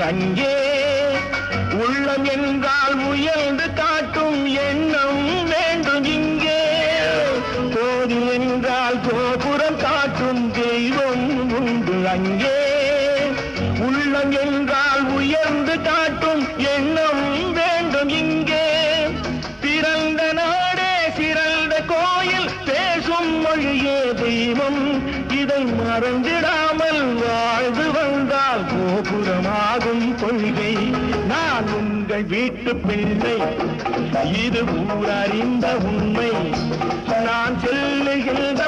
அங்கே உள்ளம் என்றால் முயன்று காட்டும் எண்ணம் வேண்டும் இங்கே கோவில் என்றால் கோபுரம் காட்டும் தெய்வம் உண்டு அங்கே உள்ளம் என்றால் உயர்ந்து காட்டும் எண்ணம் வேண்டும் இங்கே பிறந்த நாடே சிறந்த கோயில் பேசும் மொழியே தெய்வம் இதை மறந்திடாமல் வாழ்ந்து வந்தால் கோபுரமாகும் கொள்கை நான் உங்கள் வீட்டு பிள்ளை இது ஊரறிந்த உண்மை நான் செல்லுகின்ற